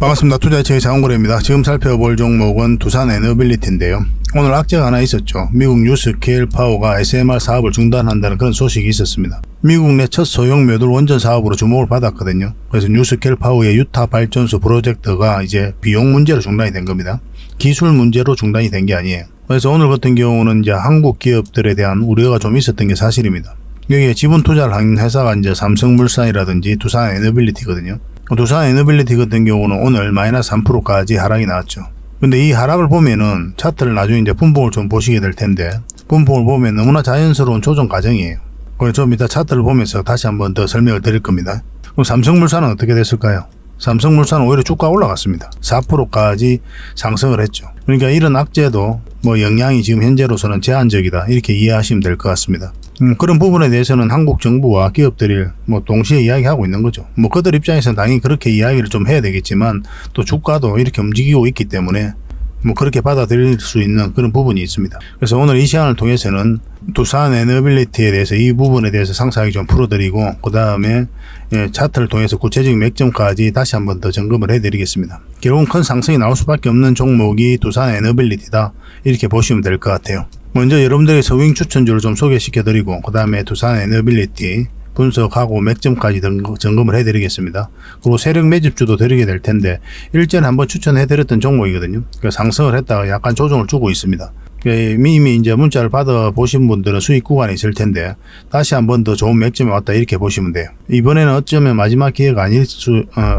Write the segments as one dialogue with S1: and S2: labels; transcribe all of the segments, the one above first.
S1: 반갑습니다. 투자의 장원거래입니다. 지금 살펴볼 종목은 두산에너빌리티인데요. 오늘 악재가 하나 있었죠. 미국 뉴스케일 파워가 SMR 사업을 중단한다는 그런 소식이 있었습니다. 미국 내 첫 소형 묘돌 원전 사업으로 주목을 받았거든요. 그래서 뉴스케일 파워의 유타 발전소 프로젝트가 이제 비용 문제로 중단이 된 겁니다. 기술 문제로 중단이 된 게 아니에요. 그래서 오늘 같은 경우는 이제 한국 기업들에 대한 우려가 좀 있었던 게 사실입니다. 여기에 지분 투자를 한 회사가 이제 삼성물산이라든지 두산에너빌리티거든요. 두산에너빌리티 같은 경우는 오늘 마이너스 3%까지 하락이 나왔죠. 근데 이 하락을 보면은 차트를 나중에 이제 분봉을 좀 보시게 될 텐데, 분봉을 보면 너무나 자연스러운 조정 과정이에요. 그래서 좀 이따 차트를 보면서 다시 한번 더 설명을 드릴 겁니다. 그럼 삼성물산은 어떻게 됐을까요? 삼성물산은 오히려 주가가 올라갔습니다. 4%까지 상승을 했죠. 그러니까 이런 악재도 뭐 영향이 지금 현재로서는 제한적이다, 이렇게 이해하시면 될 것 같습니다. 그런 부분에 대해서는 한국 정부와 기업들이 뭐 동시에 이야기하고 있는 거죠. 뭐 그들 입장에서는 당연히 그렇게 이야기를 좀 해야 되겠지만, 또 주가도 이렇게 움직이고 있기 때문에 뭐 그렇게 받아들일 수 있는 그런 부분이 있습니다. 그래서 오늘 이 시간을 통해서는 두산에너빌리티에 대해서 이 부분에 대해서 상세하게 좀 풀어드리고, 그 다음에 차트를 통해서 구체적인 맥점까지 다시 한번 더 점검을 해드리겠습니다. 결국은 큰 상승이 나올 수밖에 없는 종목이 두산에너빌리티다, 이렇게 보시면 될 것 같아요. 먼저 여러분들의 서윙 추천주를 좀 소개시켜드리고, 그 다음에 두산에너빌리티 분석하고 맥점까지 점검을 해드리겠습니다. 그리고 세력 매집주도 드리게 될 텐데, 일전에 한번 추천해드렸던 종목이거든요. 상승을 했다가 약간 조정을 주고 있습니다. 이미 이제 문자를 받아보신 분들은 수익 구간에 있을 텐데, 다시 한번 더 좋은 맥점에 왔다, 이렇게 보시면 돼요. 이번에는 어쩌면 마지막 기회가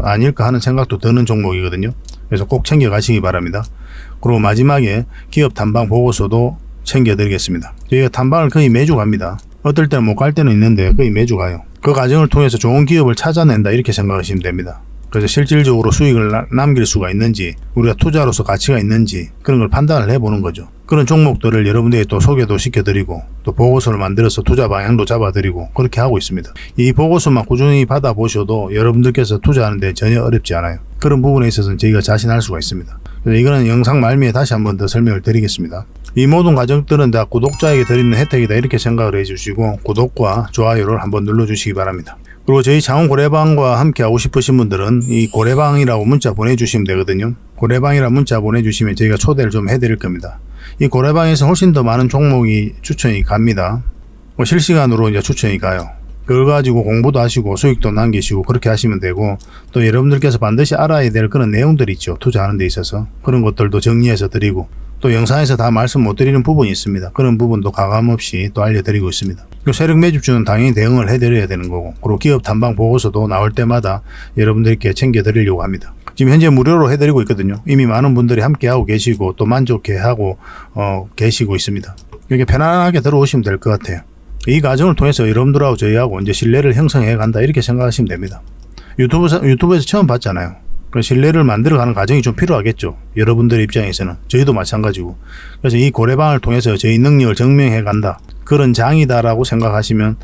S1: 아닐까 하는 생각도 드는 종목이거든요. 그래서 꼭 챙겨가시기 바랍니다. 그리고 마지막에 기업 탐방 보고서도 챙겨드리겠습니다. 저희가 탐방을 거의 매주 갑니다. 어떨 때는 못 갈 때는 있는데 거의 매주 가요. 그 과정을 통해서 좋은 기업을 찾아낸다, 이렇게 생각하시면 됩니다. 그래서 실질적으로 수익을 남길 수가 있는지, 우리가 투자로서 가치가 있는지, 그런 걸 판단을 해보는 거죠. 그런 종목들을 여러분들이 또 소개도 시켜드리고, 또 보고서를 만들어서 투자 방향도 잡아드리고, 그렇게 하고 있습니다. 이 보고서만 꾸준히 받아보셔도 여러분들께서 투자하는데 전혀 어렵지 않아요. 그런 부분에 있어서는 저희가 자신할 수가 있습니다. 그래서 이거는 영상 말미에 다시 한번 더 설명을 드리겠습니다. 이 모든 과정들은 다 구독자에게 드리는 혜택이다, 이렇게 생각을 해주시고, 구독과 좋아요를 한번 눌러주시기 바랍니다. 그리고 저희 장원 고래방과 함께 하고 싶으신 분들은 이 고래방이라고 문자 보내주시면 되거든요. 고래방이라고 문자 보내주시면 저희가 초대를 좀 해드릴 겁니다. 이 고래방에서 훨씬 더 많은 종목이 추천이 갑니다. 실시간으로 이제 추천이 가요. 그걸 가지고 공부도 하시고 수익도 남기시고 그렇게 하시면 되고, 또 여러분들께서 반드시 알아야 될 그런 내용들이 있죠. 투자하는 데 있어서 그런 것들도 정리해서 드리고, 또 영상에서 다 말씀 못 드리는 부분이 있습니다. 그런 부분도 가감없이 또 알려드리고 있습니다. 세력 매집주는 당연히 대응을 해드려야 되는 거고, 그리고 기업 탐방 보고서도 나올 때마다 여러분들께 챙겨드리려고 합니다. 지금 현재 무료로 해드리고 있거든요. 이미 많은 분들이 함께하고 계시고 또 만족해하고 계시고 있습니다. 이렇게 편안하게 들어오시면 될 것 같아요. 이 과정을 통해서 여러분들하고 저희하고 이제 신뢰를 형성해 간다, 이렇게 생각하시면 됩니다. 유튜브에서 처음 봤잖아요. 그 신뢰를 만들어가는 과정이 좀 필요하겠죠. 여러분들 입장에서는. 저희도 마찬가지고. 그래서 이 고래방을 통해서 저희 능력을 증명해 간다, 그런 장이다라고 생각하시면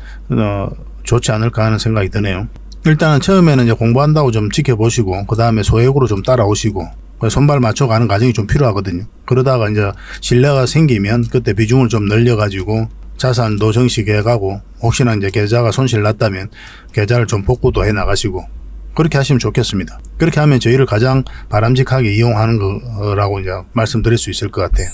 S1: 좋지 않을까 하는 생각이 드네요. 일단은 처음에는 이제 공부한다고 좀 지켜보시고, 그 다음에 소액으로 좀 따라오시고, 손발 맞춰가는 과정이 좀 필요하거든요. 그러다가 이제 신뢰가 생기면 그때 비중을 좀 늘려가지고 자산도 정식해가고, 혹시나 이제 계좌가 손실 났다면 계좌를 좀 복구도 해 나가시고, 그렇게 하시면 좋겠습니다. 그렇게 하면 저희를 가장 바람직하게 이용하는 거라고 이제 말씀드릴 수 있을 것 같아요.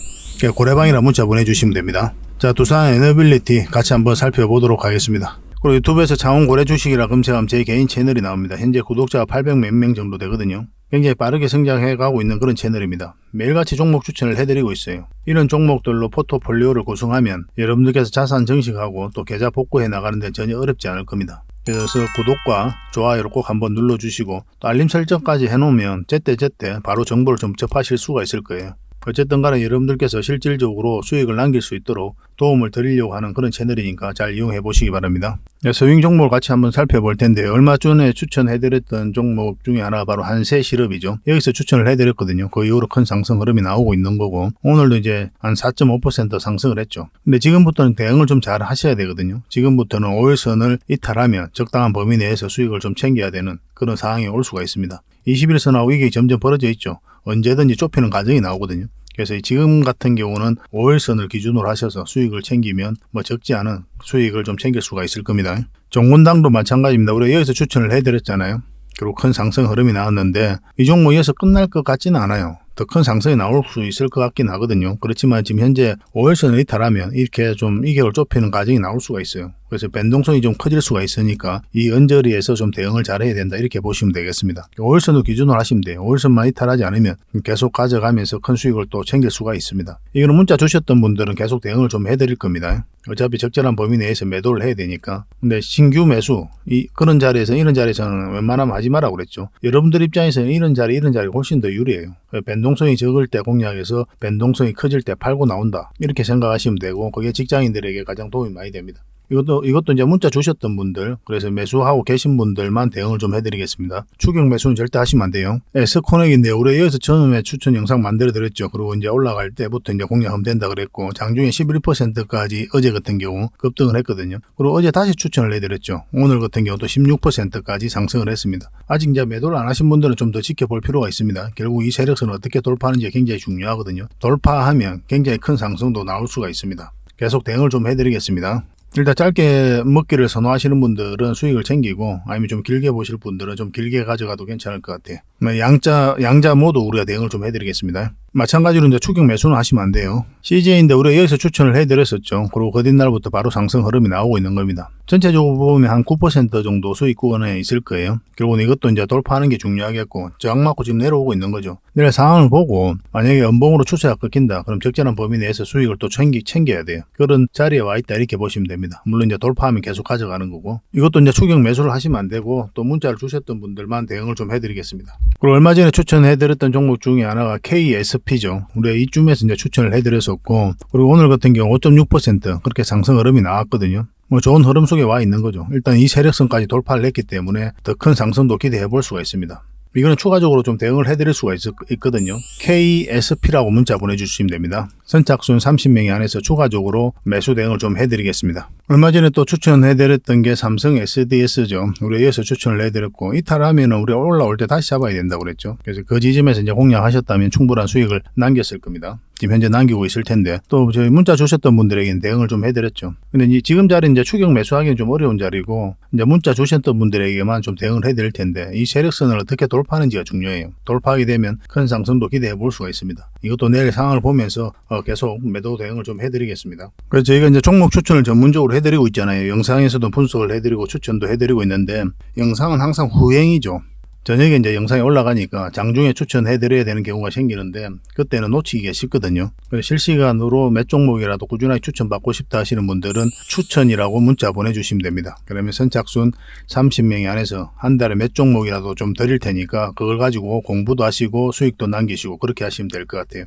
S1: 고래방이라 문자 보내주시면 됩니다. 자, 두산에너빌리티 같이 한번 살펴보도록 하겠습니다. 그리고 유튜브에서 장원고래주식이라 검색하면 제 개인 채널이 나옵니다. 현재 구독자가 800 몇 명 정도 되거든요. 굉장히 빠르게 성장해가고 있는 그런 채널입니다. 매일같이 종목 추천을 해드리고 있어요. 이런 종목들로 포트폴리오를 구성하면 여러분들께서 자산 증식하고 또 계좌 복구해 나가는 데 전혀 어렵지 않을 겁니다. 그래서 구독과 좋아요를 꼭 한번 눌러주시고, 또 알림 설정까지 해놓으면 제때제때 바로 정보를 좀 접하실 수가 있을 거예요. 어쨌든 간에 여러분들께서 실질적으로 수익을 남길 수 있도록 도움을 드리려고 하는 그런 채널이니까 잘 이용해 보시기 바랍니다. 서윙 종목을 같이 한번 살펴볼 텐데, 얼마 전에 추천해드렸던 종목 중에 하나가 바로 한세실업이죠. 여기서 추천을 해드렸거든요. 그 이후로 큰 상승 흐름이 나오고 있는 거고, 오늘도 이제 한 4.5% 상승을 했죠. 근데 지금부터는 대응을 좀 잘 하셔야 되거든요. 지금부터는 5일선을 이탈하면 적당한 범위 내에서 수익을 좀 챙겨야 되는 그런 상황이 올 수가 있습니다. 21선하고 이게 점점 벌어져 있죠. 언제든지 좁히는 과정이 나오거든요. 그래서 지금 같은 경우는 5일선을 기준으로 하셔서 수익을 챙기면 뭐 적지 않은 수익을 좀 챙길 수가 있을 겁니다. 종군당도 마찬가지입니다. 우리가 여기서 추천을 해드렸잖아요. 그리고 큰 상승 흐름이 나왔는데 이 종목에서 끝날 것 같지는 않아요. 더 큰 상승이 나올 수 있을 것 같긴 하거든요. 그렇지만 지금 현재 5일선을 이탈하면 이렇게 좀 2개월 좁히는 과정이 나올 수가 있어요. 그래서 변동성이 좀 커질 수가 있으니까 이 언저리에서 좀 대응을 잘 해야 된다 이렇게 보시면 되겠습니다. 5일선을 기준으로 하시면 돼요. 5일선만 이탈하지 않으면 계속 가져가면서 큰 수익을 또 챙길 수가 있습니다. 이거는 문자 주셨던 분들은 계속 대응을 좀 해드릴 겁니다. 어차피 적절한 범위 내에서 매도를 해야 되니까. 근데 신규 매수 그런 자리에서 이런 자리에서는 웬만하면 하지 마라고 그랬죠. 여러분들 입장에서는 이런 자리가 훨씬 더 유리해요. 변동성이 적을 때 공략해서 변동성이 커질 때 팔고 나온다 이렇게 생각하시면 되고, 그게 직장인들에게 가장 도움이 많이 됩니다. 이것도 이제 문자 주셨던 분들, 그래서 매수하고 계신 분들만 대응을 좀 해드리겠습니다. 추격 매수는 절대 하시면 안 돼요. S코넥인데 우리 여기서 처음에 추천 영상 만들어 드렸죠. 그리고 이제 올라갈 때부터 이제 공략하면 된다 그랬고, 장중에 11%까지 어제 같은 경우 급등을 했거든요. 그리고 어제 다시 추천을 해드렸죠. 오늘 같은 경우도 16%까지 상승을 했습니다. 아직 이제 매도를 안 하신 분들은 좀 더 지켜볼 필요가 있습니다. 결국 이 세력선을 어떻게 돌파하는지 굉장히 중요하거든요. 돌파하면 굉장히 큰 상승도 나올 수가 있습니다. 계속 대응을 좀 해드리겠습니다. 일단 짧게 먹기를 선호하시는 분들은 수익을 챙기고, 아니면 좀 길게 보실 분들은 좀 길게 가져가도 괜찮을 것 같아요. 양자 모두 우리가 대응을 좀 해드리겠습니다. 마찬가지로 이제 추격 매수는 하시면 안 돼요. CJ인데 우리가 여기서 추천을 해드렸었죠. 그리고 그 뒷날부터 바로 상승 흐름이 나오고 있는 겁니다. 전체적으로 보면 한 9% 정도 수익권에 있을 거예요. 결국은 이것도 이제 돌파하는 게 중요하겠고, 저항 맞고 지금 내려오고 있는 거죠. 내일 상황을 보고 만약에 연봉으로 추세가 끊긴다, 그럼 적절한 범위 내에서 수익을 또 챙겨야 돼요. 그런 자리에 와 있다 이렇게 보시면 됩니다. 물론 이제 돌파하면 계속 가져가는 거고, 이것도 이제 추격 매수를 하시면 안 되고, 또 문자를 주셨던 분들만 대응을 좀 해드리겠습니다. 그리고 얼마 전에 추천해드렸던 종목 중에 하나가 KSP죠. 우리가 이쯤에서 이제 추천을 해드렸었고, 그리고 오늘 같은 경우 5.6% 그렇게 상승 흐름이 나왔거든요. 좋은 흐름 속에 와 있는 거죠. 일단 이 세력선까지 돌파를 했기 때문에 더 큰 상승도 기대해 볼 수가 있습니다. 이거는 추가적으로 좀 대응을 해드릴 수가 있거든요. KSP라고 문자 보내주시면 됩니다. 선착순 30명이 안에서 추가적으로 매수 대응을 좀 해드리겠습니다. 얼마 전에 또 추천해드렸던 게 삼성 SDS죠. 우리 여기서 추천을 해드렸고, 이탈하면 우리가 올라올 때 다시 잡아야 된다고 그랬죠. 그래서 그 지점에서 이제 공략하셨다면 충분한 수익을 남겼을 겁니다. 지금 현재 남기고 있을 텐데, 또 저희 문자 주셨던 분들에게는 대응을 좀 해드렸죠. 근데 지금 자리는 이제 추격 매수하기는 좀 어려운 자리고, 이제 문자 주셨던 분들에게만 좀 대응을 해드릴 텐데, 이 세력선을 어떻게 돌파하는지가 중요해요. 돌파하게 되면 큰 상승도 기대해 볼 수가 있습니다. 이것도 내일 상황을 보면서 계속 매도 대응을 좀 해드리겠습니다. 그래서 저희가 이제 종목 추천을 전문적으로 해드리고 있잖아요. 영상에서도 분석을 해드리고 추천도 해드리고 있는데, 영상은 항상 후행이죠. 저녁에 이제 영상이 올라가니까 장중에 추천해드려야 되는 경우가 생기는데, 그때는 놓치기가 쉽거든요. 그래서 실시간으로 몇 종목이라도 꾸준하게 추천받고 싶다 하시는 분들은 추천이라고 문자 보내주시면 됩니다. 그러면 선착순 30명이 안에서 한 달에 몇 종목이라도 좀 드릴 테니까 그걸 가지고 공부도 하시고 수익도 남기시고 그렇게 하시면 될 것 같아요.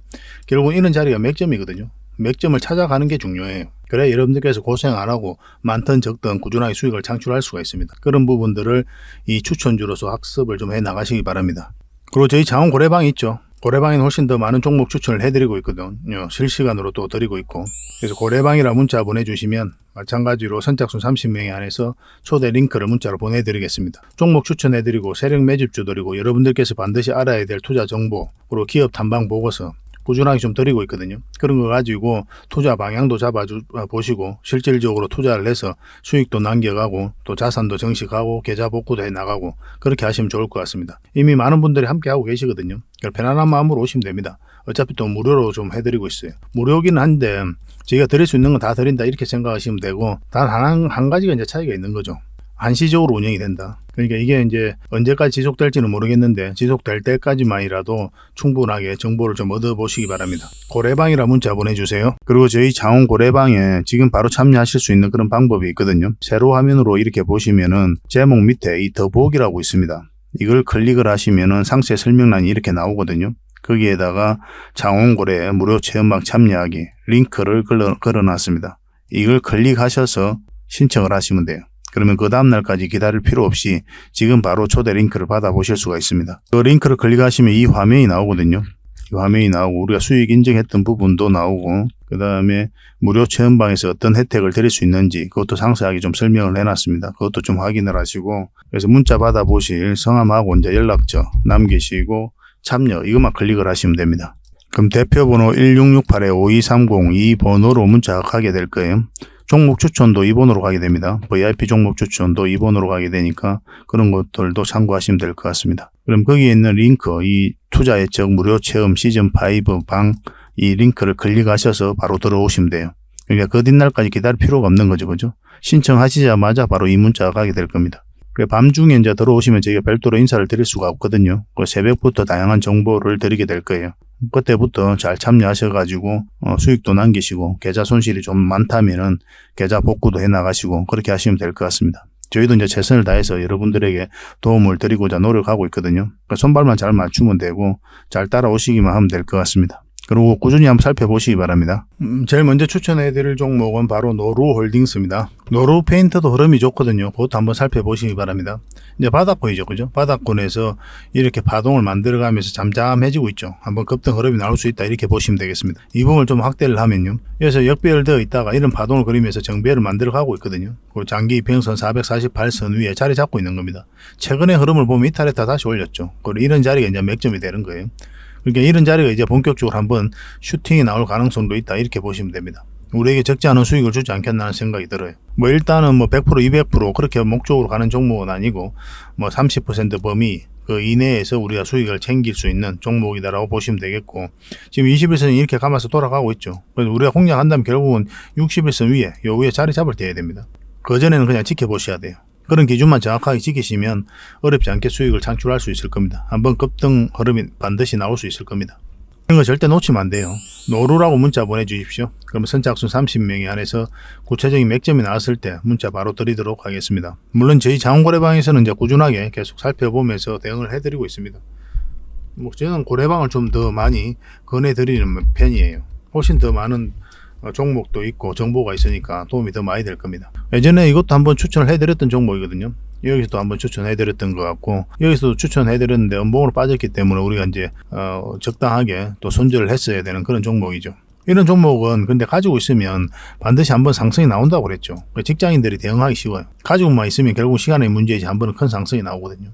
S1: 결국은 이런 자리가 맥점이거든요. 맥점을 찾아가는 게 중요해요. 그래 여러분들께서 고생 안 하고 많든 적든 꾸준하게 수익을 창출할 수가 있습니다. 그런 부분들을 이 추천주로서 학습을 좀 해 나가시기 바랍니다. 그리고 저희 자원 고래방이 있죠. 고래방에는 훨씬 더 많은 종목 추천을 해드리고 있거든요. 실시간으로 또 드리고 있고, 그래서 고래방이라 문자 보내주시면 마찬가지로 선착순 30명이 안에서 초대 링크를 문자로 보내드리겠습니다. 종목 추천해드리고 세력 매집주 드리고, 여러분들께서 반드시 알아야 될 투자 정보, 그리고 기업 탐방 보고서 꾸준하게 좀 드리고 있거든요. 그런 거 가지고 투자 방향도 잡아보시고 실질적으로 투자를 해서 수익도 남겨가고 또 자산도 정식하고 계좌 복구도 해나가고 그렇게 하시면 좋을 것 같습니다. 이미 많은 분들이 함께 하고 계시거든요. 편안한 마음으로 오시면 됩니다. 어차피 또 무료로 좀 해드리고 있어요. 무료긴 한데 저희가 드릴 수 있는 건 다 드린다 이렇게 생각하시면 되고, 단 한 가지가 이제 차이가 있는 거죠. 한시적으로 운영이 된다. 그러니까 이게 이제 언제까지 지속될지는 모르겠는데, 지속될 때까지만이라도 충분하게 정보를 좀 얻어보시기 바랍니다. 고래방이라 문자 보내주세요. 그리고 저희 자원 고래방에 지금 바로 참여하실 수 있는 그런 방법이 있거든요. 세로 화면으로 이렇게 보시면은 제목 밑에 이 더보기라고 있습니다. 이걸 클릭을 하시면은 상세 설명란이 이렇게 나오거든요. 거기에다가 자원고래 무료 체험방 참여하기 링크를 걸어놨습니다. 이걸 클릭하셔서 신청을 하시면 돼요. 그러면 그 다음날까지 기다릴 필요 없이 지금 바로 초대 링크를 받아보실 수가 있습니다. 그 링크를 클릭하시면 이 화면이 나오거든요. 이 화면이 나오고 우리가 수익 인증했던 부분도 나오고, 그 다음에 무료 체험방에서 어떤 혜택을 드릴 수 있는지 그것도 상세하게 좀 설명을 해놨습니다. 그것도 좀 확인을 하시고, 그래서 문자 받아보실 성함하고 이제 연락처 남기시고 참여 이것만 클릭을 하시면 됩니다. 그럼 대표번호 1668-5230 이 번호로 문자가 가게 될 거예요. 종목 추천도 2번으로 가게 됩니다. VIP 종목 추천도 2번으로 가게 되니까 그런 것들도 참고하시면 될 것 같습니다. 그럼 거기에 있는 링크, 이 투자 예측 무료 체험 시즌5 방 이 링크를 클릭하셔서 바로 들어오시면 돼요. 그러니까 그 뒷날까지 기다릴 필요가 없는 거죠. 그죠? 신청하시자마자 바로 이 문자가 가게 될 겁니다. 밤중에 이제 들어오시면 저희가 별도로 인사를 드릴 수가 없거든요. 새벽부터 다양한 정보를 드리게 될 거예요. 그때부터 잘 참여하셔가지고 수익도 남기시고 계좌 손실이 좀 많다면은 계좌 복구도 해 나가시고 그렇게 하시면 될 것 같습니다. 저희도 이제 최선을 다해서 여러분들에게 도움을 드리고자 노력하고 있거든요. 손발만 잘 맞추면 되고 잘 따라오시기만 하면 될 것 같습니다. 그리고 꾸준히 한번 살펴보시기 바랍니다. 제일 먼저 추천해드릴 종목은 바로 노루홀딩스입니다. 노루페인트도 흐름이 좋거든요. 그것도 한번 살펴보시기 바랍니다. 이제 바닥권이죠. 그죠? 바닥권에서 이렇게 파동을 만들어가면서 잠잠해지고 있죠. 한번 급등 흐름이 나올 수 있다. 이렇게 보시면 되겠습니다. 이 부분을 좀 확대를 하면요. 여기서 역배열되어 있다가 이런 파동을 그리면서 정배열을 만들어가고 있거든요. 그 장기 이평선 448선 위에 자리 잡고 있는 겁니다. 최근의 흐름을 보면 이탈했다 다시 올렸죠. 그리고 이런 자리가 이제 맥점이 되는 거예요. 그러니까 이런 자리가 이제 본격적으로 한번 슈팅이 나올 가능성도 있다. 이렇게 보시면 됩니다. 우리에게 적지 않은 수익을 주지 않겠나는 생각이 들어요. 일단은 100% 200% 그렇게 목적으로 가는 종목은 아니고 30% 범위 그 이내에서 우리가 수익을 챙길 수 있는 종목이다라고 보시면 되겠고, 지금 21선이 이렇게 감아서 돌아가고 있죠. 그래서 우리가 공략한다면 결국은 61선 위에 요 위에 자리 잡을 때 해야 됩니다. 그 전에는 그냥 지켜보셔야 돼요. 그런 기준만 정확하게 지키시면 어렵지 않게 수익을 창출할 수 있을 겁니다. 한번 급등 흐름이 반드시 나올 수 있을 겁니다. 이런 거 절대 놓치면 안 돼요. 노루라고 문자 보내주십시오. 그러면 선착순 30명이 안에서 구체적인 맥점이 나왔을 때 문자 바로 드리도록 하겠습니다. 물론 저희 자원고래방에서는 이제 꾸준하게 계속 살펴보면서 대응을 해드리고 있습니다. 저는 고래방을 좀 더 많이 권해드리는 편이에요. 훨씬 더 많은 종목도 있고 정보가 있으니까 도움이 더 많이 될 겁니다. 예전에 이것도 한번 추천을 해드렸던 종목이거든요. 여기서도 한번 추천해드렸던 것 같고, 여기서도 추천해드렸는데 음봉으로 빠졌기 때문에 우리가 이제 적당하게 또 손절을 했어야 되는 그런 종목이죠. 이런 종목은 근데 가지고 있으면 반드시 한번 상승이 나온다고 그랬죠. 직장인들이 대응하기 쉬워요. 가지고만 있으면 결국 시간의 문제이지 한 번은 큰 상승이 나오거든요.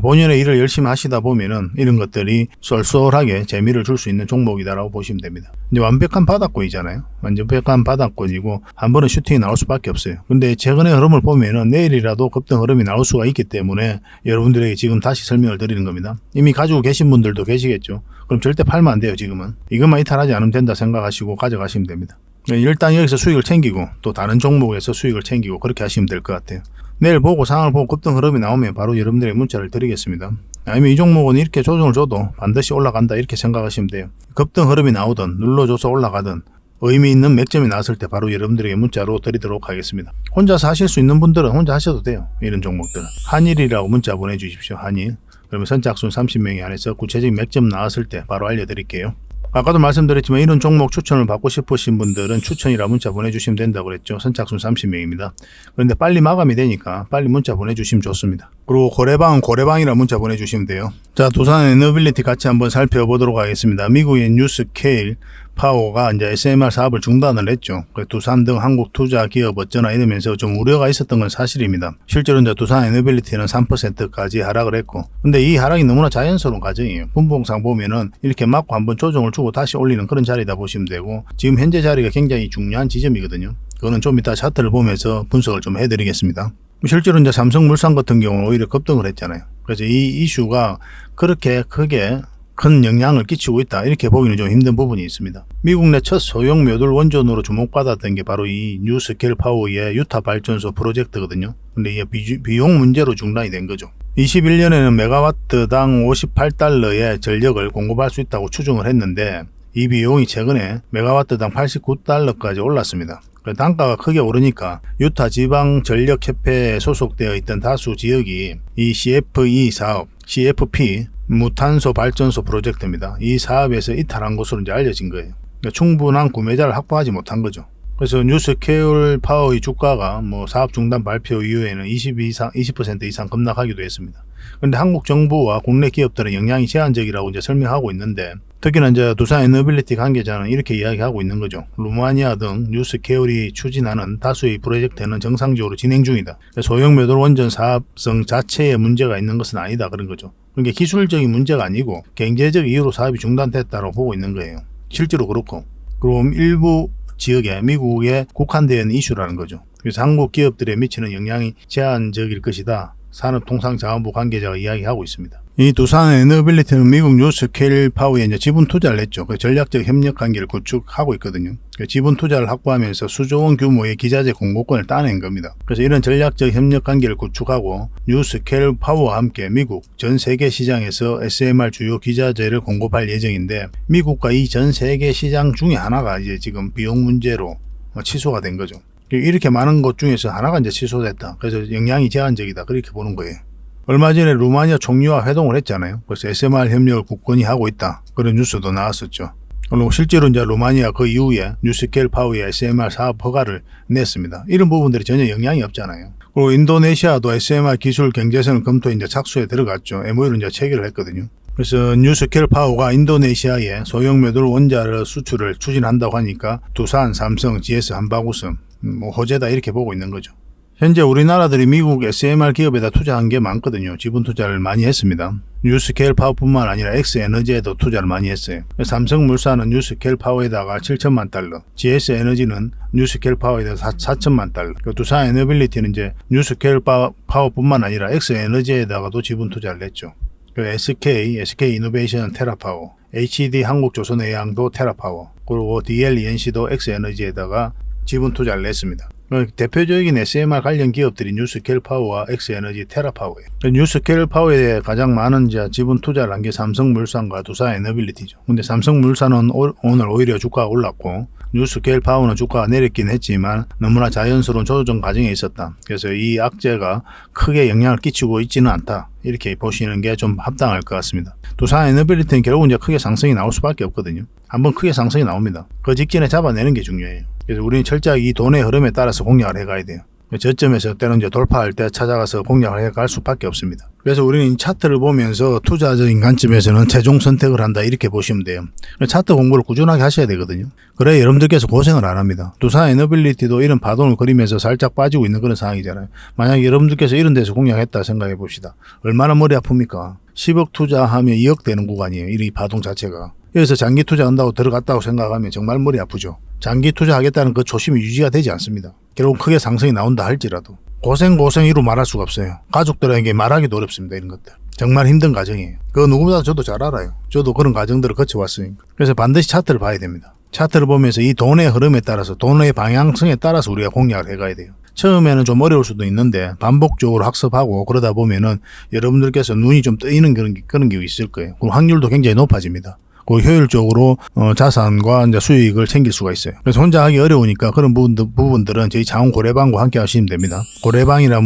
S1: 본인의 일을 열심히 하시다 보면은 이런 것들이 쏠쏠하게 재미를 줄 수 있는 종목이다라고 보시면 됩니다. 이제 완벽한 바닥권이잖아요. 완벽한 바닥권이고 한 번은 슈팅이 나올 수밖에 없어요. 근데 최근의 흐름을 보면은 내일이라도 급등 흐름이 나올 수가 있기 때문에 여러분들에게 지금 다시 설명을 드리는 겁니다. 이미 가지고 계신 분들도 계시겠죠. 그럼 절대 팔면 안 돼요. 지금은 이것만 이탈하지 않으면 된다 생각하시고 가져가시면 됩니다. 일단 여기서 수익을 챙기고 또 다른 종목에서 수익을 챙기고 그렇게 하시면 될 것 같아요. 내일 보고 상황을 보고 급등 흐름이 나오면 바로 여러분들의 문자를 드리겠습니다. 아니면 이 종목은 이렇게 조정을 줘도 반드시 올라간다 이렇게 생각하시면 돼요. 급등 흐름이 나오든 눌러줘서 올라가든 의미 있는 맥점이 나왔을 때 바로 여러분들에게 문자로 드리도록 하겠습니다. 혼자서 하실 수 있는 분들은 혼자 하셔도 돼요. 이런 종목들은 한일이라고 문자 보내주십시오. 한일. 그러면 선착순 30명이 안에서 구체적인 맥점 나왔을 때 바로 알려드릴게요. 아까도 말씀드렸지만 이런 종목 추천을 받고 싶으신 분들은 추천이라 문자 보내주시면 된다고 그랬죠. 선착순 30명입니다. 그런데 빨리 마감이 되니까 빨리 문자 보내주시면 좋습니다. 그리고 고래방은 고래방이라 문자 보내주시면 돼요. 자, 두산 에너빌리티 같이 한번 살펴보도록 하겠습니다. 미국의 뉴스케일 파워가 이제 SMR 사업을 중단을 했죠. 두산 등 한국 투자 기업 어쩌나 이러면서 좀 우려가 있었던 건 사실입니다. 실제로 이제 두산 에너빌리티는 3%까지 하락을 했고, 근데 이 하락이 너무나 자연스러운 과정이에요. 분봉상 보면은 이렇게 맞고 한번 조정을 주고 다시 올리는 그런 자리다 보시면 되고, 지금 현재 자리가 굉장히 중요한 지점이거든요. 그거는 좀 이따 차트를 보면서 분석을 좀 해드리겠습니다. 실제로 이제 삼성물산 같은 경우는 오히려 급등을 했잖아요. 그래서 이 이슈가 그렇게 크게 큰 영향을 끼치고 있다 이렇게 보기는 좀 힘든 부분이 있습니다. 미국 내 첫 소형 묘돌 원전으로 주목받았던 게 바로 이 뉴스케일 파워의 유타 발전소 프로젝트거든요. 근데 이게 비용 문제로 중단이 된 거죠. 21년에는 메가와트당 58달러의 전력을 공급할 수 있다고 추정을 했는데 이 비용이 최근에 메가와트당 89달러까지 올랐습니다. 단가가 크게 오르니까 유타 지방전력협회에 소속되어 있던 다수 지역이 이 CFE 사업, CFP 무탄소 발전소 프로젝트입니다. 이 사업에서 이탈한 것으로 이제 알려진 거예요. 그러니까 충분한 구매자를 확보하지 못한 거죠. 그래서 뉴스케일 파워의 주가가 사업 중단 발표 이후에는 20% 이상 급락하기도 했습니다. 그런데 한국 정부와 국내 기업들은 영향이 제한적이라고 이제 설명하고 있는데, 특히나 이제 두산 에너빌리티 관계자는 이렇게 이야기하고 있는 거죠. 루마니아 등 뉴스케일이 추진하는 다수의 프로젝트는 정상적으로 진행 중이다. 소형 묘돌 원전 사업성 자체에 문제가 있는 것은 아니다 그런 거죠. 그러니까 기술적인 문제가 아니고 경제적 이유로 사업이 중단됐다고 보고 있는 거예요. 실제로 그렇고, 그럼 일부 지역에 미국에 국한되어 있는 이슈라는 거죠. 그래서 한국 기업들에 미치는 영향이 제한적일 것이다. 산업통상자원부 관계자가 이야기하고 있습니다. 이 두산 에너빌리티는 미국 뉴스케일 파워에 이제 지분 투자를 했죠. 그 전략적 협력 관계를 구축하고 있거든요. 그 지분 투자를 확보하면서 수조원 규모의 기자재 공급권을 따낸 겁니다. 그래서 이런 전략적 협력 관계를 구축하고 뉴스케일 파워와 함께 미국 전 세계 시장에서 SMR 주요 기자재를 공급할 예정인데, 미국과 이 전 세계 시장 중에 하나가 이제 지금 비용 문제로 취소가 된 거죠. 이렇게 많은 것 중에서 하나가 이제 취소됐다. 그래서 영향이 제한적이다. 그렇게 보는 거예요. 얼마 전에 루마니아 총리와 회동을 했잖아요. 그래서 SMR 협력을 굳건히 하고 있다. 그런 뉴스도 나왔었죠. 그리고 실제로 이제 루마니아 그 이후에 뉴스케일 파워의 SMR 사업 허가를 냈습니다. 이런 부분들이 전혀 영향이 없잖아요. 그리고 인도네시아도 SMR 기술 경제선 검토에 이제 착수에 들어갔죠. MOU를 이제 체결을 했거든요. 그래서 뉴스케일 파워가 인도네시아에 소형 메돌 원자력 수출을 추진한다고 하니까 두산, 삼성, GS, 한바구스 호재다 이렇게 보고 있는 거죠. 현재 우리나라들이 미국 SMR 기업에다 투자한 게 많거든요. 지분 투자를 많이 했습니다. 뉴스케일 파워뿐만 아니라 엑스에너지에도 투자를 많이 했어요. 삼성물산은 뉴스케일 파워에다가 7천만 달러, GS에너지는 뉴스케일 파워에다가 4천만 달러, 두산 에너빌리티는 이제 뉴스케일 파워뿐만 아니라 엑스에너지에다가도 지분 투자를 했죠. SK 이노베이션 테라파워, HD 한국조선해양도 테라파워, 그리고 DLENC도 엑스에너지에다가 지분 투자를 냈습니다. 대표적인 SMR 관련 기업들이 뉴스케일 파워와 엑스에너지, 테라파워예요. 뉴스케일 파워에 가장 많은 지분 투자를 한 게 삼성물산과 두산 에너빌리티죠. 근데 삼성물산은 오늘 오히려 주가가 올랐고, 뉴스케일 파워는 주가가 내렸긴 했지만 너무나 자연스러운 조정 과정에 있었다. 그래서 이 악재가 크게 영향을 끼치고 있지는 않다. 이렇게 보시는 게 좀 합당할 것 같습니다. 두산 에너빌리티는 결국 이제 크게 상승이 나올 수밖에 없거든요. 한번 크게 상승이 나옵니다. 그 직전에 잡아내는 게 중요해요. 그래서 우리는 철저하게 이 돈의 흐름에 따라서 공략을 해가야 돼요. 저점에서 때는 이제 돌파할 때 찾아가서 공략을 해갈 수밖에 없습니다. 그래서 우리는 이 차트를 보면서 투자적인 관점에서는 최종 선택을 한다 이렇게 보시면 돼요. 차트 공부를 꾸준하게 하셔야 되거든요. 그래야 여러분들께서 고생을 안 합니다. 두산 에너빌리티도 이런 파동을 그리면서 살짝 빠지고 있는 그런 상황이잖아요. 만약에 여러분들께서 이런 데서 공략했다 생각해 봅시다. 얼마나 머리 아픕니까? 10억 투자하면 2억 되는 구간이에요. 이 파동 자체가. 여기서 장기 투자한다고 들어갔다고 생각하면 정말 머리 아프죠. 장기 투자하겠다는 그 초심이 유지가 되지 않습니다. 결국 크게 상승이 나온다 할지라도 고생이로 말할 수가 없어요. 가족들에게 말하기도 어렵습니다. 이런 것들 정말 힘든 과정이에요. 그거 누구보다 저도 잘 알아요. 저도 그런 과정들을 거쳐왔으니까. 그래서 반드시 차트를 봐야 됩니다. 차트를 보면서 이 돈의 흐름에 따라서, 돈의 방향성에 따라서 우리가 공략을 해가야 돼요. 처음에는 좀 어려울 수도 있는데 반복적으로 학습하고 그러다 보면은 여러분들께서 눈이 좀 뜨이는 그런 게 있을 거예요. 그럼 확률도 굉장히 높아집니다. 그 효율적으로 자산과 이제 수익을 챙길 수가 있어요. 그래서 혼자 하기 어려우니까 그런 부분들은 저희 자원 고래방과 함께 하시면 됩니다. 고래방이라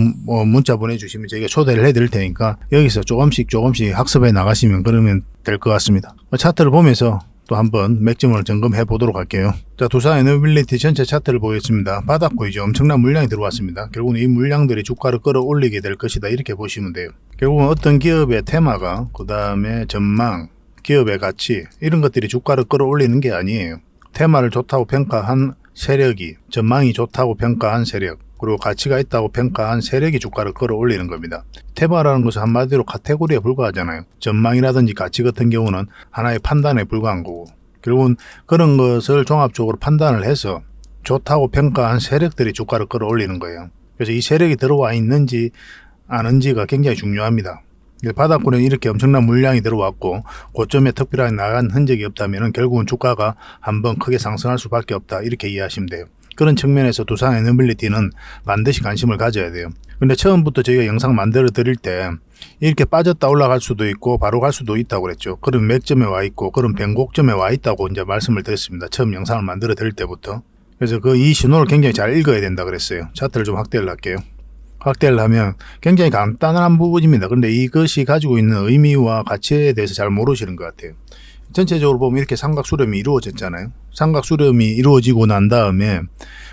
S1: 문자 보내주시면 저희가 초대를 해드릴 테니까 여기서 조금씩 학습해 나가시면 그러면 될 것 같습니다. 차트를 보면서 또 한번 맥점을 점검해 보도록 할게요. 자, 두산 에너빌리티 전체 차트를 보겠습니다. 바닥고 이제 엄청난 물량이 들어왔습니다. 결국은 이 물량들이 주가를 끌어올리게 될 것이다 이렇게 보시면 돼요. 결국은 어떤 기업의 테마가, 그 다음에 전망, 기업의 가치, 이런 것들이 주가를 끌어올리는 게 아니에요. 테마를 좋다고 평가한 세력이, 전망이 좋다고 평가한 세력, 그리고 가치가 있다고 평가한 세력이 주가를 끌어올리는 겁니다. 테마라는 것은 한마디로 카테고리에 불과하잖아요. 전망이라든지 가치 같은 경우는 하나의 판단에 불과한 거고, 결국은 그런 것을 종합적으로 판단을 해서 좋다고 평가한 세력들이 주가를 끌어올리는 거예요. 그래서 이 세력이 들어와 있는지 아는지가 굉장히 중요합니다. 바닥권에 이렇게 엄청난 물량이 들어왔고 고점에 특별하게 나간 흔적이 없다면 결국은 주가가 한번 크게 상승할 수밖에 없다 이렇게 이해하시면 돼요. 그런 측면에서 두산 에너빌리티는 반드시 관심을 가져야 돼요. 근데 처음부터 저희가 영상 만들어 드릴 때 이렇게 빠졌다 올라갈 수도 있고 바로 갈 수도 있다고 그랬죠. 그런 맥점에 와 있고 그런 변곡점에 와 있다고 이제 말씀을 드렸습니다. 처음 영상을 만들어 드릴 때부터. 그래서 이 신호를 굉장히 잘 읽어야 된다 그랬어요. 차트를 좀 확대를 할게요. 확대를 하면 굉장히 간단한 부분입니다. 그런데 이것이 가지고 있는 의미와 가치에 대해서 잘 모르시는 것 같아요. 전체적으로 보면 이렇게 삼각 수렴이 이루어졌잖아요. 삼각 수렴이 이루어지고 난 다음에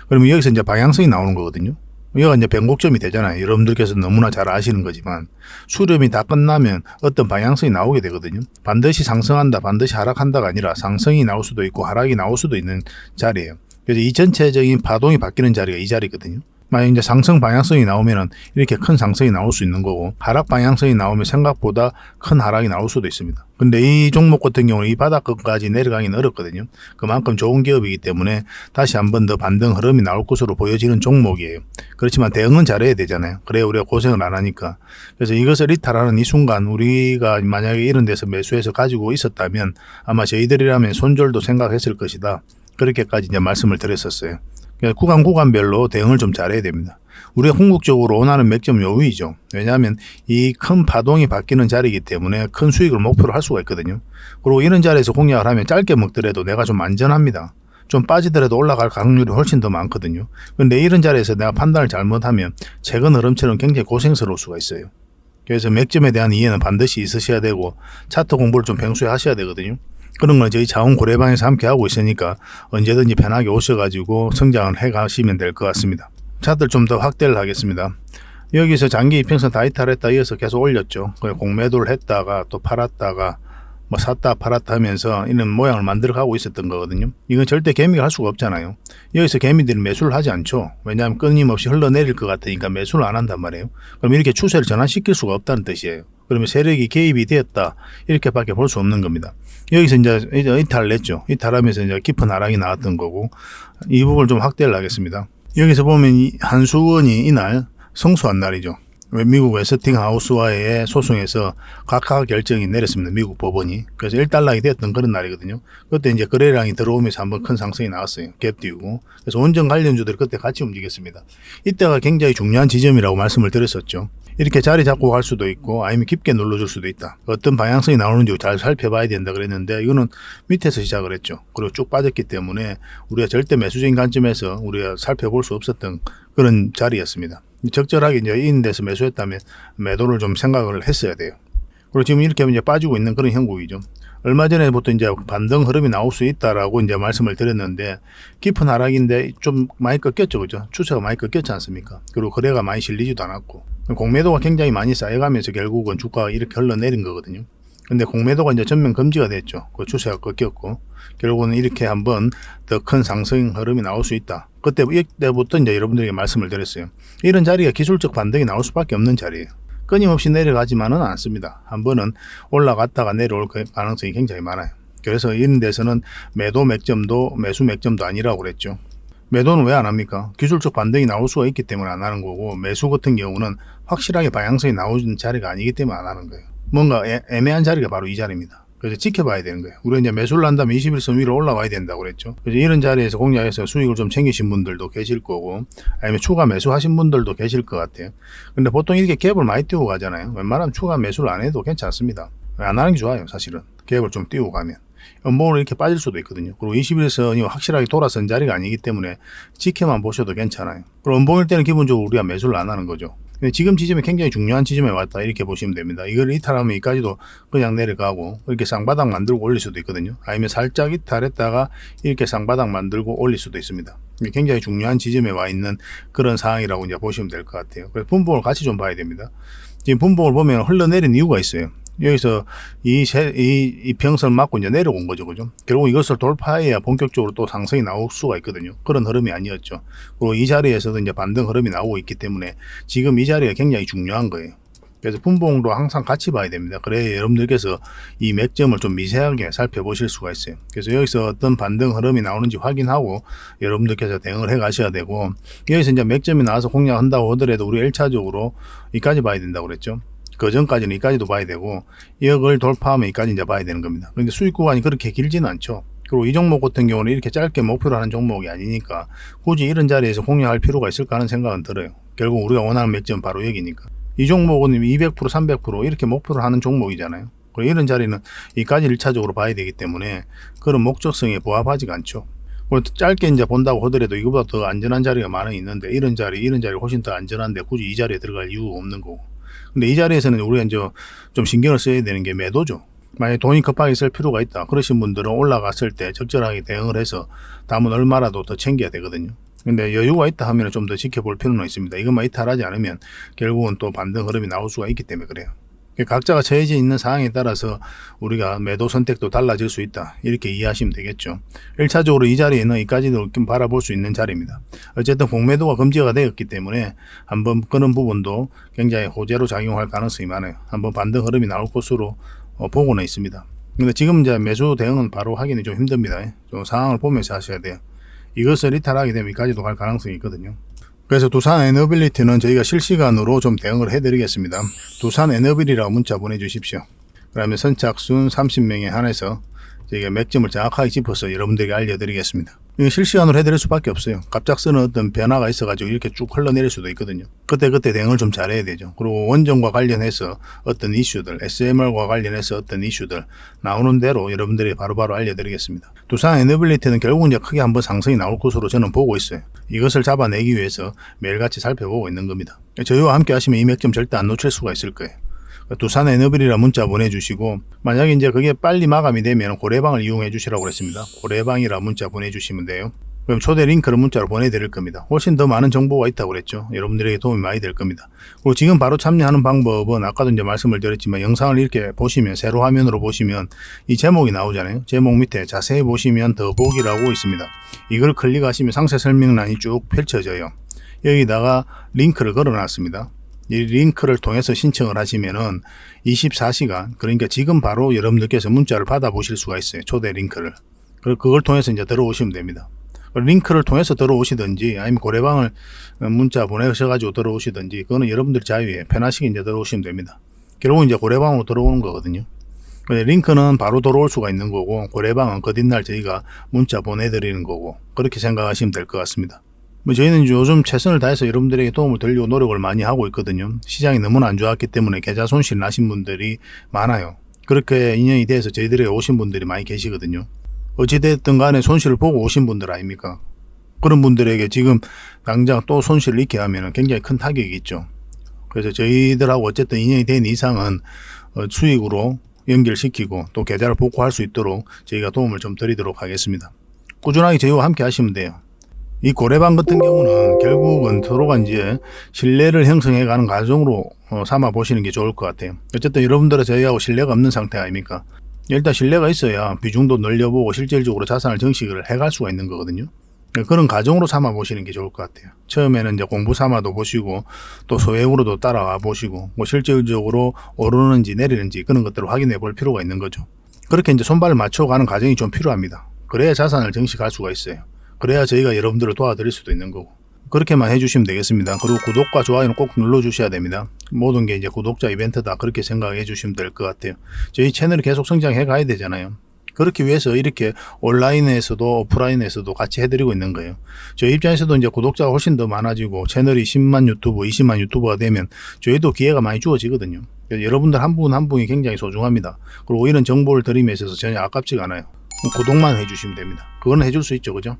S1: 그러면 여기서 이제 방향성이 나오는 거거든요. 여기가 이제 변곡점이 되잖아요. 여러분들께서 너무나 잘 아시는 거지만 수렴이 다 끝나면 어떤 방향성이 나오게 되거든요. 반드시 상승한다, 반드시 하락한다가 아니라 상승이 나올 수도 있고 하락이 나올 수도 있는 자리예요. 그래서 이 전체적인 파동이 바뀌는 자리가 이 자리거든요. 만약 이제 상승 방향성이 나오면은 이렇게 큰 상승이 나올 수 있는 거고, 하락 방향성이 나오면 생각보다 큰 하락이 나올 수도 있습니다. 근데 이 종목 같은 경우는 이 바닥까지 내려가기는 어렵거든요. 그만큼 좋은 기업이기 때문에 다시 한 번 더 반등 흐름이 나올 것으로 보여지는 종목이에요. 그렇지만 대응은 잘해야 되잖아요. 그래야 우리가 고생을 안 하니까. 그래서 이것을 이탈하는 이 순간 우리가 만약에 이런 데서 매수해서 가지고 있었다면 아마 저희들이라면 손절도 생각했을 것이다. 그렇게까지 이제 말씀을 드렸었어요. 구간별로 대응을 좀 잘해야 됩니다. 우리가 궁극적으로 원하는 맥점 요위죠. 왜냐하면 이 큰 파동이 바뀌는 자리이기 때문에 큰 수익을 목표로 할 수가 있거든요. 그리고 이런 자리에서 공략을 하면 짧게 먹더라도 내가 좀 안전합니다. 좀 빠지더라도 올라갈 가능률이 훨씬 더 많거든요. 근데 이런 자리에서 내가 판단을 잘못하면 최근 흐름처럼 굉장히 고생스러울 수가 있어요. 그래서 맥점에 대한 이해는 반드시 있으셔야 되고 차트 공부를 좀 평소에 하셔야 되거든요. 그런 건 저희 자원 고래방에서 함께 하고 있으니까 언제든지 편하게 오셔가지고 성장을 해 가시면 될 것 같습니다. 차트를 좀 더 확대를 하겠습니다. 여기서 장기 이평선 다 이탈했다 이어서 계속 올렸죠. 공매도를 했다가 또 팔았다가 뭐 샀다 팔았다 하면서 이런 모양을 만들어 가고 있었던 거거든요. 이건 절대 개미가 할 수가 없잖아요. 여기서 개미들은 매수를 하지 않죠. 왜냐하면 끊임없이 흘러내릴 것 같으니까 매수를 안 한단 말이에요. 그럼 이렇게 추세를 전환시킬 수가 없다는 뜻이에요. 그러면 세력이 개입이 되었다 이렇게밖에 볼 수 없는 겁니다. 여기서 이제 이탈을 냈죠. 이탈하면서 이제 깊은 하락이 나왔던 거고, 이 부분을 좀 확대를 하겠습니다. 여기서 보면 한수원이 이날 성수한 날이죠. 미국 웨스팅하우스와의 소송에서 각하 결정이 내렸습니다. 미국 법원이. 그래서 1달러이 되었던 그런 날이거든요. 그때 이제 거래량이 들어오면서 한번 큰 상승이 나왔어요. 갭 띄우고. 그래서 원전 관련주들이 그때 같이 움직였습니다. 이때가 굉장히 중요한 지점이라고 말씀을 드렸었죠. 이렇게 자리 잡고 갈 수도 있고 아니면 깊게 눌러줄 수도 있다. 어떤 방향성이 나오는지 잘 살펴봐야 된다 그랬는데 이거는 밑에서 시작을 했죠. 그리고 쭉 빠졌기 때문에 우리가 절대 매수적인 관점에서 우리가 살펴볼 수 없었던 그런 자리였습니다. 적절하게 이제 이런 데서 매수했다면 매도를 좀 생각을 했어야 돼요. 그리고 지금 이렇게 이제 빠지고 있는 그런 형국이죠. 얼마 전에부터 이제 반등 흐름이 나올 수 있다라고 이제 말씀을 드렸는데 깊은 하락인데 좀 많이 꺾였죠, 그죠? 추세가 많이 꺾였지 않습니까? 그리고 거래가 많이 실리지도 않았고 공매도가 굉장히 많이 쌓여가면서 결국은 주가가 이렇게 흘러내린 거거든요. 근데 공매도가 이제 전면 금지가 됐죠. 그 추세가 꺾였고 결국은 이렇게 한번 더 큰 상승 흐름이 나올 수 있다. 이때부터 이제 여러분들에게 말씀을 드렸어요. 이런 자리가 기술적 반등이 나올 수밖에 없는 자리예요. 끊임없이 내려가지만은 않습니다. 한 번은 올라갔다가 내려올 가능성이 굉장히 많아요. 그래서 이런 데서는 매도 맥점도 매수 맥점도 아니라고 그랬죠. 매도는 왜 안 합니까? 기술적 반등이 나올 수가 있기 때문에 안 하는 거고, 매수 같은 경우는 확실하게 방향성이 나오는 자리가 아니기 때문에 안 하는 거예요. 뭔가 애매한 자리가 바로 이 자리입니다. 그래서 지켜봐야 되는 거예요. 우리가 이제 매수를 한다면 21선 위로 올라와야 된다고 그랬죠. 그래서 이런 자리에서 공략해서 수익을 좀 챙기신 분들도 계실 거고, 아니면 추가 매수하신 분들도 계실 것 같아요. 근데 보통 이렇게 갭을 많이 띄우고 가잖아요. 웬만하면 추가 매수를 안 해도 괜찮습니다. 안 하는 게 좋아요, 사실은. 갭을 좀 띄우고 가면. 연봉으로 이렇게 빠질 수도 있거든요. 그리고 21선이 확실하게 돌아선 자리가 아니기 때문에 지켜만 보셔도 괜찮아요. 그리고 연봉일 때는 기본적으로 우리가 매수를 안 하는 거죠. 근데 지금 지점이 굉장히 중요한 지점에 왔다 이렇게 보시면 됩니다. 이걸 이탈하면 여기까지도 그냥 내려가고 이렇게 쌍바닥 만들고 올릴 수도 있거든요. 아니면 살짝 이탈했다가 이렇게 쌍바닥 만들고 올릴 수도 있습니다. 굉장히 중요한 지점에 와 있는 그런 상황이라고 이제 보시면 될 것 같아요. 그래서 분봉을 같이 좀 봐야 됩니다. 지금 분봉을 보면 흘러내린 이유가 있어요. 여기서 이 평선을 맞고 이제 내려온 거죠, 그죠? 결국 이것을 돌파해야 본격적으로 또 상승이 나올 수가 있거든요. 그런 흐름이 아니었죠. 그리고 이 자리에서도 이제 반등 흐름이 나오고 있기 때문에 지금 이 자리가 굉장히 중요한 거예요. 그래서 분봉도 항상 같이 봐야 됩니다. 그래야 여러분들께서 이 맥점을 좀 미세하게 살펴보실 수가 있어요. 그래서 여기서 어떤 반등 흐름이 나오는지 확인하고 여러분들께서 대응을 해 가셔야 되고, 여기서 이제 맥점이 나와서 공략한다고 하더라도 우리 1차적으로 이까지 봐야 된다고 그랬죠. 그 전까지는 이까지도 봐야 되고, 이걸 돌파하면 이까지 이제 봐야 되는 겁니다. 그런데 수익 구간이 그렇게 길지는 않죠. 그리고 이 종목 같은 경우는 이렇게 짧게 목표로 하는 종목이 아니니까 굳이 이런 자리에서 공략할 필요가 있을까 하는 생각은 들어요. 결국 우리가 원하는 맥점은 바로 여기니까. 이 종목은 200% 300% 이렇게 목표를 하는 종목이잖아요. 그리고 이런 자리는 이까지 1차적으로 봐야 되기 때문에 그런 목적성에 부합하지가 않죠. 짧게 이제 본다고 하더라도 이거보다 더 안전한 자리가 많이 있는데, 이런 자리 훨씬 더 안전한데 굳이 이 자리에 들어갈 이유가 없는 거고. 근데 이 자리에서는 우리가 이제 좀 신경을 써야 되는 게 매도죠. 만약에 돈이 급하게 쓸 필요가 있다 그러신 분들은 올라갔을 때 적절하게 대응을 해서 남은 얼마라도 더 챙겨야 되거든요. 근데 여유가 있다 하면 좀 더 지켜볼 필요는 있습니다. 이것만 이탈하지 않으면 결국은 또 반등 흐름이 나올 수가 있기 때문에 그래요. 각자가 처해져 있는 상황에 따라서 우리가 매도 선택도 달라질 수 있다. 이렇게 이해하시면 되겠죠. 1차적으로 이 자리에는 이까지도 좀 바라볼 수 있는 자리입니다. 어쨌든 공매도가 금지가 되었기 때문에 한번 그런 부분도 굉장히 호재로 작용할 가능성이 많아요. 한번 반등 흐름이 나올 것으로 보고는 있습니다. 근데 지금 이제 매수 대응은 바로 하기는 좀 힘듭니다. 좀 상황을 보면서 하셔야 돼요. 이것을 이탈하게 되면 이까지도 갈 가능성이 있거든요. 그래서 두산 에너빌리티는 저희가 실시간으로 좀 대응을 해드리겠습니다. 두산 에너빌이라고 문자 보내주십시오. 그러면 선착순 30명에 한해서 저희가 맥점을 정확하게 짚어서 여러분들에게 알려드리겠습니다. 이거 실시간으로 해드릴 수밖에 없어요. 갑작스런 어떤 변화가 있어가지고 이렇게 쭉 흘러내릴 수도 있거든요. 그때 대응을 좀 잘해야 되죠. 그리고 원전과 관련해서 어떤 이슈들, SMR과 관련해서 어떤 이슈들 나오는 대로 여러분들이 바로바로 알려드리겠습니다. 두산 에너빌리티는 결국 이제 크게 한번 상승이 나올 것으로 저는 보고 있어요. 이것을 잡아내기 위해서 매일같이 살펴보고 있는 겁니다. 저희와 함께 하시면 이 맥점 절대 안 놓칠 수가 있을 거예요. 두산 에너빌이라 문자 보내주시고, 만약에 이제 그게 빨리 마감이 되면 고래방을 이용해 주시라고 그랬습니다. 고래방이라 문자 보내주시면 돼요. 그럼 초대 링크를 문자로 보내드릴 겁니다. 훨씬 더 많은 정보가 있다고 그랬죠. 여러분들에게 도움이 많이 될 겁니다. 그리고 지금 바로 참여하는 방법은 아까도 이제 말씀을 드렸지만 영상을 이렇게 보시면, 세로 화면으로 보시면 이 제목이 나오잖아요. 제목 밑에 자세히 보시면 더보기라고 있습니다. 이걸 클릭하시면 상세 설명란이 쭉 펼쳐져요. 여기다가 링크를 걸어놨습니다. 이 링크를 통해서 신청을 하시면은 24시간, 그러니까 지금 바로 여러분들께서 문자를 받아보실 수가 있어요. 초대 링크를. 그걸 통해서 이제 들어오시면 됩니다. 링크를 통해서 들어오시든지 아니면 고래방을 문자 보내셔가지고 들어오시든지 그거는 여러분들 자유예요. 편하시게 이제 들어오시면 됩니다. 결국은 이제 고래방으로 들어오는 거거든요. 링크는 바로 들어올 수가 있는 거고, 고래방은 그 뒷날 저희가 문자 보내드리는 거고, 그렇게 생각하시면 될 것 같습니다. 저희는 요즘 최선을 다해서 여러분들에게 도움을 드리려고 노력을 많이 하고 있거든요. 시장이 너무나 안 좋았기 때문에 계좌 손실 나신 분들이 많아요. 그렇게 인연이 돼서 저희들에게 오신 분들이 많이 계시거든요. 어찌됐든 간에 손실을 보고 오신 분들 아닙니까? 그런 분들에게 지금 당장 또 손실을 입게 하면 굉장히 큰 타격이 있죠. 그래서 저희들하고 어쨌든 인연이 된 이상은 수익으로 연결시키고 또 계좌를 복구할 수 있도록 저희가 도움을 좀 드리도록 하겠습니다. 꾸준하게 저희와 함께 하시면 돼요. 이 고래방 같은 경우는 결국은 서로가 이제 신뢰를 형성해가는 과정으로 삼아 보시는 게 좋을 것 같아요. 어쨌든 여러분들은 저희하고 신뢰가 없는 상태 아닙니까? 일단 신뢰가 있어야 비중도 늘려보고 실질적으로 자산을 정식을 해갈 수가 있는 거거든요. 그런 과정으로 삼아 보시는 게 좋을 것 같아요. 처음에는 이제 공부 삼아도 보시고 또 소액으로도 따라와 보시고 뭐 실질적으로 오르는지 내리는지 그런 것들을 확인해 볼 필요가 있는 거죠. 그렇게 이제 손발을 맞춰가는 과정이 좀 필요합니다. 그래야 자산을 정식할 수가 있어요. 그래야 저희가 여러분들을 도와드릴 수도 있는 거고, 그렇게만 해주시면 되겠습니다. 그리고 구독과 좋아요는 꼭 눌러주셔야 됩니다. 모든 게 이제 구독자 이벤트다, 그렇게 생각해 주시면 될 것 같아요. 저희 채널이 계속 성장해 가야 되잖아요. 그렇기 위해서 이렇게 온라인에서도 오프라인에서도 같이 해드리고 있는 거예요. 저희 입장에서도 이제 구독자가 훨씬 더 많아지고 채널이 10만 유튜브, 20만 유튜버가 되면 저희도 기회가 많이 주어지거든요. 여러분들 한 분 한 분이 굉장히 소중합니다. 그리고 이런 정보를 드림에 있어서 전혀 아깝지가 않아요. 구독만 해주시면 됩니다. 그거는 해줄 수 있죠, 그죠?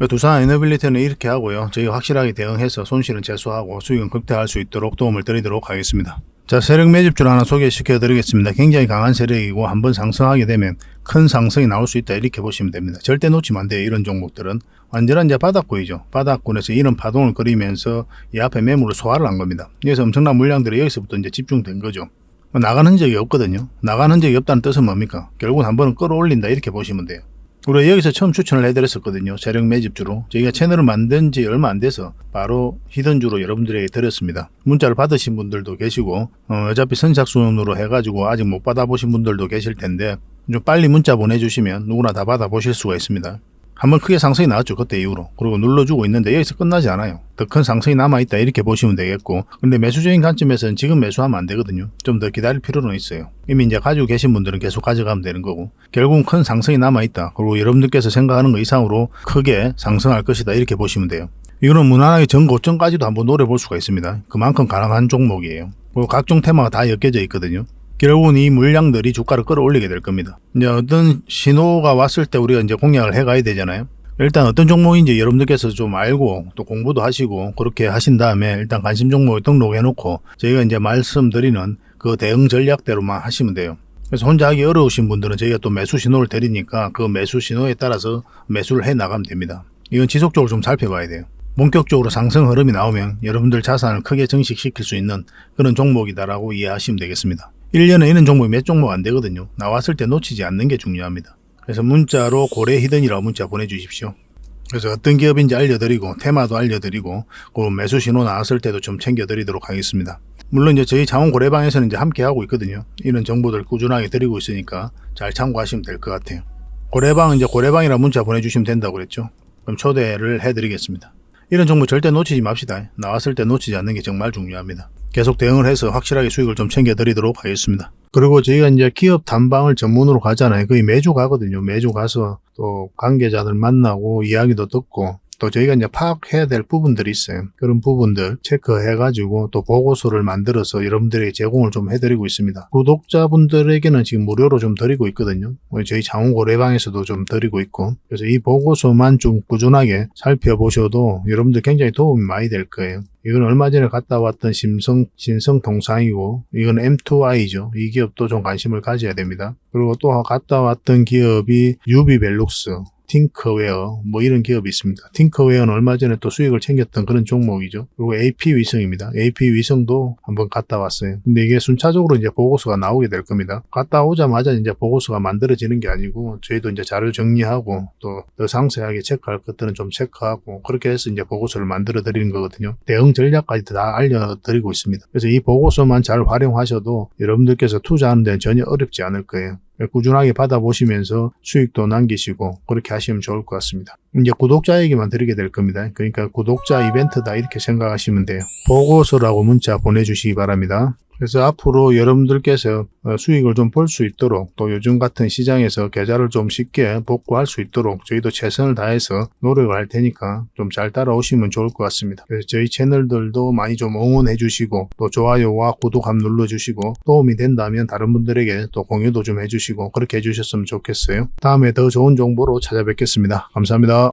S1: 두산 에너빌리티는 이렇게 하고요. 저희가 확실하게 대응해서 손실은 최소화하고 수익은 극대화할 수 있도록 도움을 드리도록 하겠습니다. 자, 세력 매집줄 하나 소개시켜 드리겠습니다. 굉장히 강한 세력이고 한번 상승하게 되면 큰 상승이 나올 수 있다, 이렇게 보시면 됩니다. 절대 놓치면 안 돼요. 이런 종목들은 완전한 이제 바닥권이죠. 바닥권에서 이런 파동을 그리면서 이 앞에 매물을 소화를 한 겁니다. 여기서 엄청난 물량들이 여기서부터 이제 집중된 거죠. 나가는 흔적이 없거든요. 나가는 흔적이 없다는 뜻은 뭡니까? 결국은 한 번은 끌어올린다, 이렇게 보시면 돼요. 우리가 여기서 처음 추천을 해드렸었거든요. 세력 매집주로. 저희가 채널을 만든 지 얼마 안 돼서 바로 히든주로 여러분들에게 드렸습니다. 문자를 받으신 분들도 계시고 어차피 선착순으로 해가지고 아직 못 받아보신 분들도 계실 텐데 좀 빨리 문자 보내주시면 누구나 다 받아보실 수가 있습니다. 한번 크게 상승이 나왔죠. 그때 이후로. 그리고 눌러주고 있는데 여기서 끝나지 않아요. 더 큰 상승이 남아있다, 이렇게 보시면 되겠고, 근데 매수적인 관점에서는 지금 매수하면 안 되거든요. 좀 더 기다릴 필요는 있어요. 이미 이제 가지고 계신 분들은 계속 가져가면 되는 거고, 결국은 큰 상승이 남아있다, 그리고 여러분들께서 생각하는 거 이상으로 크게 상승할 것이다, 이렇게 보시면 돼요. 이거는 무난하게 전고점까지도 한번 노려볼 수가 있습니다. 그만큼 가능한 종목이에요. 그리고 각종 테마가 다 엮여져 있거든요. 결국은 이 물량들이 주가를 끌어올리게 될 겁니다. 이제 어떤 신호가 왔을 때 우리가 이제 공략을 해 가야 되잖아요. 일단 어떤 종목인지 여러분들께서 좀 알고 또 공부도 하시고 그렇게 하신 다음에 일단 관심 종목에 등록해 놓고 저희가 이제 말씀드리는 그 대응 전략대로만 하시면 돼요. 그래서 혼자 하기 어려우신 분들은 저희가 또 매수 신호를 드리니까 그 매수 신호에 따라서 매수를 해 나가면 됩니다. 이건 지속적으로 좀 살펴봐야 돼요. 본격적으로 상승 흐름이 나오면 여러분들 자산을 크게 증식시킬 수 있는 그런 종목이다라고 이해하시면 되겠습니다. 1년에 이런 종목이 몇 종목 안 되거든요. 나왔을 때 놓치지 않는 게 중요합니다. 그래서 문자로 고래 히든이라고 문자 보내주십시오. 그래서 어떤 기업인지 알려드리고 테마도 알려드리고 그 매수 신호 나왔을 때도 좀 챙겨드리도록 하겠습니다. 물론 이제 저희 장원 고래방에서는 이제 함께 하고 있거든요. 이런 정보들 꾸준하게 드리고 있으니까 잘 참고하시면 될 것 같아요. 고래방은 이제 고래방이라 문자 보내주시면 된다고 그랬죠. 그럼 초대를 해드리겠습니다. 이런 정보 절대 놓치지 맙시다. 나왔을 때 놓치지 않는 게 정말 중요합니다. 계속 대응을 해서 확실하게 수익을 좀 챙겨드리도록 하겠습니다. 그리고 저희가 이제 기업 단방을 전문으로 가잖아요. 거의 매주 가거든요. 매주 가서 또 관계자들 만나고 이야기도 듣고 또 저희가 이제 파악해야 될 부분들이 있어요. 그런 부분들 체크해가지고 또 보고서를 만들어서 여러분들에게 제공을 좀 해드리고 있습니다. 구독자분들에게는 지금 무료로 좀 드리고 있거든요. 저희 장원고래방에서도 좀 드리고 있고, 그래서 이 보고서만 좀 꾸준하게 살펴보셔도 여러분들 굉장히 도움이 많이 될 거예요. 이건 얼마 전에 갔다 왔던 신성통상이고, 이건 M2I죠. 이 기업도 좀 관심을 가져야 됩니다. 그리고 또 갔다 왔던 기업이 유비벨룩스, 팅커웨어 뭐 이런 기업이 있습니다. 팅커웨어는 얼마 전에 또 수익을 챙겼던 그런 종목이죠. 그리고 AP위성입니다. AP위성도 한번 갔다 왔어요. 근데 이게 순차적으로 이제 보고서가 나오게 될 겁니다. 갔다 오자마자 이제 보고서가 만들어지는 게 아니고 저희도 이제 자료 정리하고 또 더 상세하게 체크할 것들은 좀 체크하고 그렇게 해서 이제 보고서를 만들어 드리는 거거든요. 대응 전략까지 다 알려드리고 있습니다. 그래서 이 보고서만 잘 활용하셔도 여러분들께서 투자하는 데는 전혀 어렵지 않을 거예요. 꾸준하게 받아보시면서 수익도 남기시고 그렇게 하시면 좋을 것 같습니다. 이제 구독자에게만 드리게 될 겁니다. 그러니까 구독자 이벤트다 이렇게 생각하시면 돼요. 보고서라고 문자 보내주시기 바랍니다. 그래서 앞으로 여러분들께서 수익을 좀 볼 수 있도록 또 요즘 같은 시장에서 계좌를 좀 쉽게 복구할 수 있도록 저희도 최선을 다해서 노력을 할 테니까 좀 잘 따라오시면 좋을 것 같습니다. 그래서 저희 채널들도 많이 좀 응원해 주시고 또 좋아요와 구독 한번 눌러주시고 도움이 된다면 다른 분들에게 또 공유도 좀 해주시고 그렇게 해주셨으면 좋겠어요. 다음에 더 좋은 정보로 찾아뵙겠습니다. 감사합니다.